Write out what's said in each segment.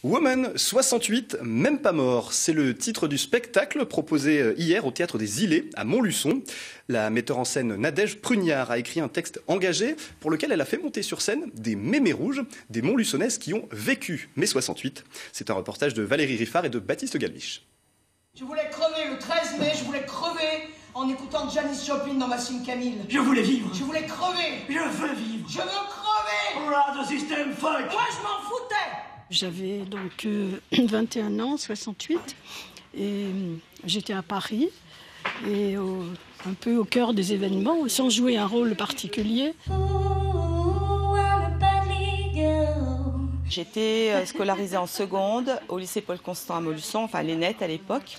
Woman 68, même pas mort. C'est le titre du spectacle proposé hier au Théâtre des Îlets à Montluçon. La metteur en scène Nadège Prugnard a écrit un texte engagé pour lequel elle a fait monter sur scène des mémés rouges, des Montluçonnaises qui ont vécu mai 68. C'est un reportage de Valérie Riffard et de Baptiste Galviche. Je voulais crever le 13 mai, je voulais crever en écoutant Janis Joplin dans Massim Camille. Je voulais vivre. Je voulais crever. Je veux vivre. Je veux crever. Hurrah, the system fuck. Moi, je m'en foutais. J'avais donc 21 ans, 68, et j'étais à Paris, et un peu au cœur des événements, sans jouer un rôle particulier. J'étais scolarisée en seconde au lycée Paul Constant à Montluçon, enfin l'ENET à l'époque.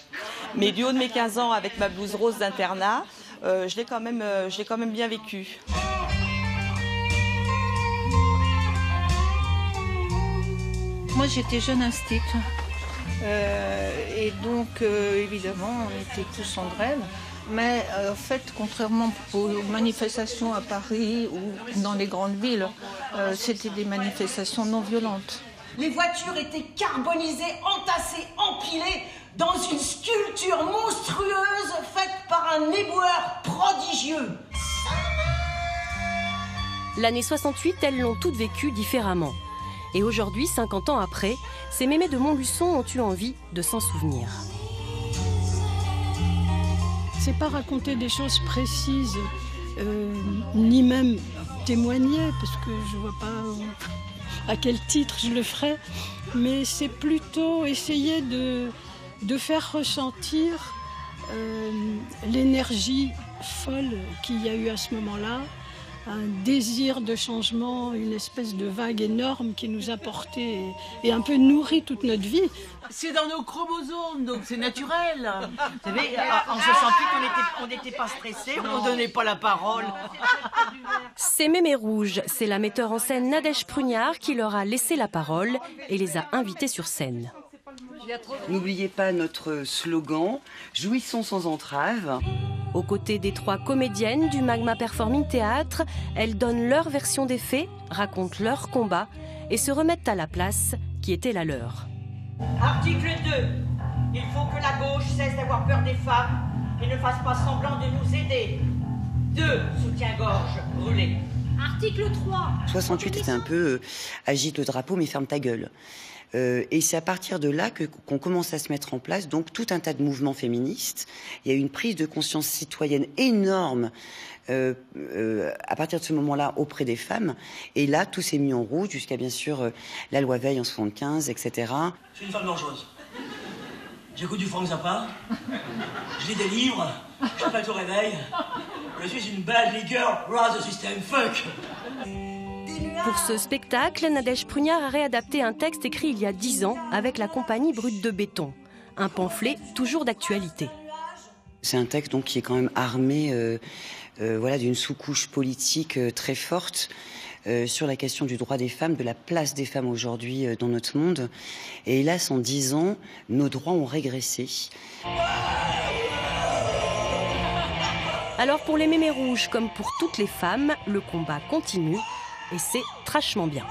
Mais du haut de mes 15 ans, avec ma blouse rose d'internat, je l'ai quand même bien vécu. Moi, j'étais jeune instit. Et donc, évidemment, on était tous en grève. Mais en fait, contrairement aux manifestations à Paris ou dans les grandes villes, c'était des manifestations non violentes. Les voitures étaient carbonisées, entassées, empilées dans une sculpture monstrueuse faite par un éboueur prodigieux. L'année 68, elles l'ont toutes vécu différemment. Et aujourd'hui, 50 ans après, ces mémés de Montluçon ont eu envie de s'en souvenir. C'est pas raconter des choses précises, ni même témoigner, parce que je vois pas à quel titre je le ferais, mais c'est plutôt essayer de faire ressentir l'énergie folle qu'il y a eu à ce moment-là, un désir de changement, une espèce de vague énorme qui nous a porté et un peu nourri toute notre vie. C'est dans nos chromosomes, donc c'est naturel. Vous savez, en 68, on n'était pas stressés, on ne donnait pas la parole. Ces mémés rouges, c'est la metteur en scène Nadège Prugnard qui leur a laissé la parole et les a invités sur scène. N'oubliez pas notre slogan « Jouissons sans entrave ». Aux côtés des 3 comédiennes du Magma Performing Théâtre, elles donnent leur version des faits, racontent leur combat et se remettent à la place qui était la leur. Article 2. Il faut que la gauche cesse d'avoir peur des femmes et ne fasse pas semblant de nous aider. 2. Soutien-gorge brûlé. Article 3. 68, c'était un peu agite le drapeau mais ferme ta gueule. Et c'est à partir de là qu'on commence à se mettre en place donc tout un tas de mouvements féministes. Il y a eu une prise de conscience citoyenne énorme à partir de ce moment-là auprès des femmes. Et là, tout s'est mis en route jusqu'à bien sûr la loi Veil en 75, etc. Je suis une femme dangereuse. J'écoute du Frank Zappa. Je lis des livres. Je pète au réveil. Je suis une bad girl. Hurrah, the system fuck. Pour ce spectacle, Nadège Prugnard a réadapté un texte écrit il y a 10 ans avec la compagnie Brut de Béton. Un pamphlet toujours d'actualité. C'est un texte donc, qui est quand même armé voilà, d'une sous-couche politique très forte sur la question du droit des femmes, de la place des femmes aujourd'hui dans notre monde. Et hélas, en 10 ans, nos droits ont régressé. Alors pour les mémés rouges, comme pour toutes les femmes, le combat continue et c'est trashement bien.